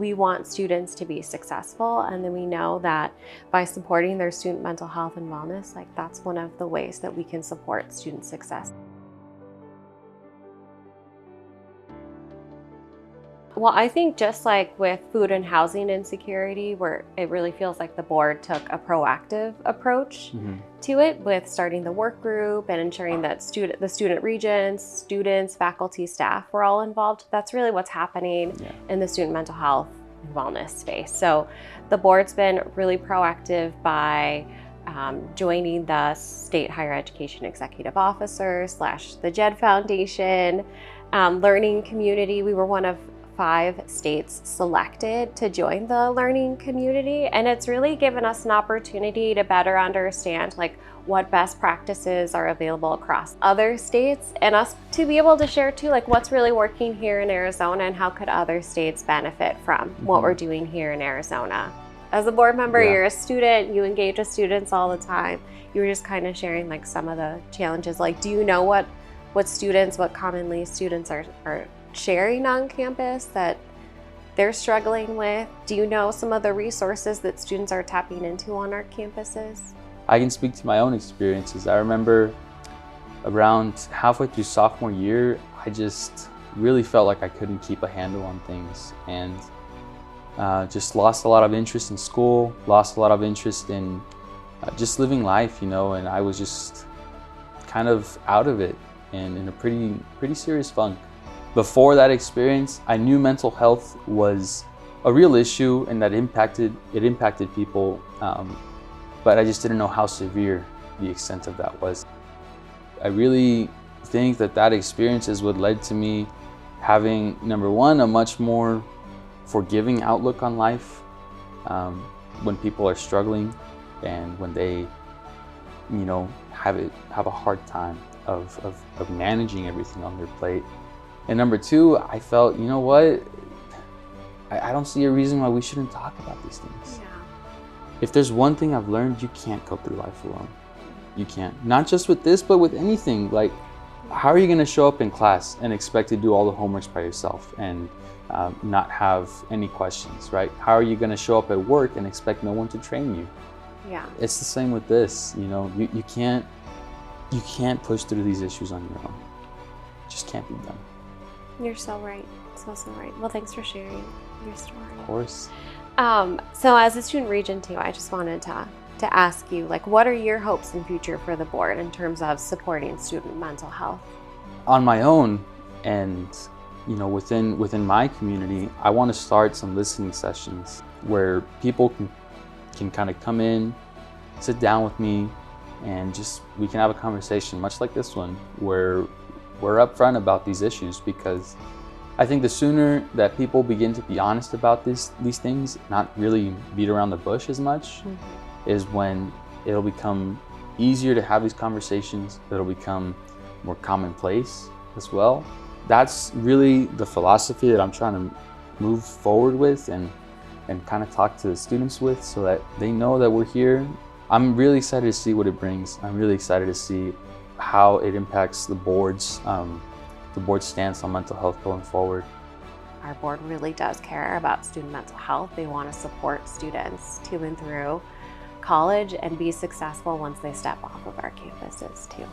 we want students to be successful, and then we know that by supporting their student mental health and wellness, like that's one of the ways that we can support student success. Well, I think just like with food and housing insecurity, where it really feels like the board took a proactive approach to it with starting the work group and ensuring that the student regents, students, faculty, staff were all involved. That's really what's happening in the student mental health and wellness space. So the board's been really proactive by joining the State Higher Education Executive Officer / the JED Foundation, learning community. We were one of 5 states selected to join the learning community, and it's really given us an opportunity to better understand like what best practices are available across other states, and us to be able to share too like what's really working here in Arizona and how could other states benefit from what we're doing here in Arizona. As a board member, you're a student, you engage with students all the time. You were just kind of sharing like some of the challenges. Like, do you know what commonly students are sharing on campus that they're struggling with? Do you know some of the resources that students are tapping into on our campuses? I can speak to my own experiences. I remember around halfway through sophomore year, I just really felt like I couldn't keep a handle on things, and just lost a lot of interest in school, lost a lot of interest in just living life, and I was just kind of out of it and in a pretty serious funk. Before that experience, I knew mental health was a real issue and that it impacted people, but I just didn't know how severe the extent of that was. I really think that experience is what led to me having, number one, a much more forgiving outlook on life when people are struggling and when they, have a hard time of managing everything on their plate. And number two, I felt, you know what? I don't see a reason why we shouldn't talk about these things. Yeah. If there's one thing I've learned, you can't go through life alone. You can't. Not just with this, but with anything. Like, how are you going to show up in class and expect to do all the homeworks by yourself and not have any questions, right? How are you going to show up at work and expect no one to train you? Yeah. It's the same with this. You can't push through these issues on your own. It just can't be done. You're so right. So right. Well, thanks for sharing your story. Of course. So as a student regent too, I just wanted to ask you, like, what are your hopes and future for the board in terms of supporting student mental health? On my own, and within my community, I want to start some listening sessions where people can kind of come in, sit down with me, and we can have a conversation much like this one, where we're upfront about these issues, because I think the sooner that people begin to be honest about these things, not really beat around the bush as much, is when it'll become easier to have these conversations. It'll become more commonplace as well. That's really the philosophy that I'm trying to move forward with and kind of talk to the students with, so that they know that we're here. I'm really excited to see what it brings. I'm really excited to see how it impacts the board's stance on mental health going forward. Our board really does care about student mental health. They want to support students to and through college and be successful once they step off of our campuses too.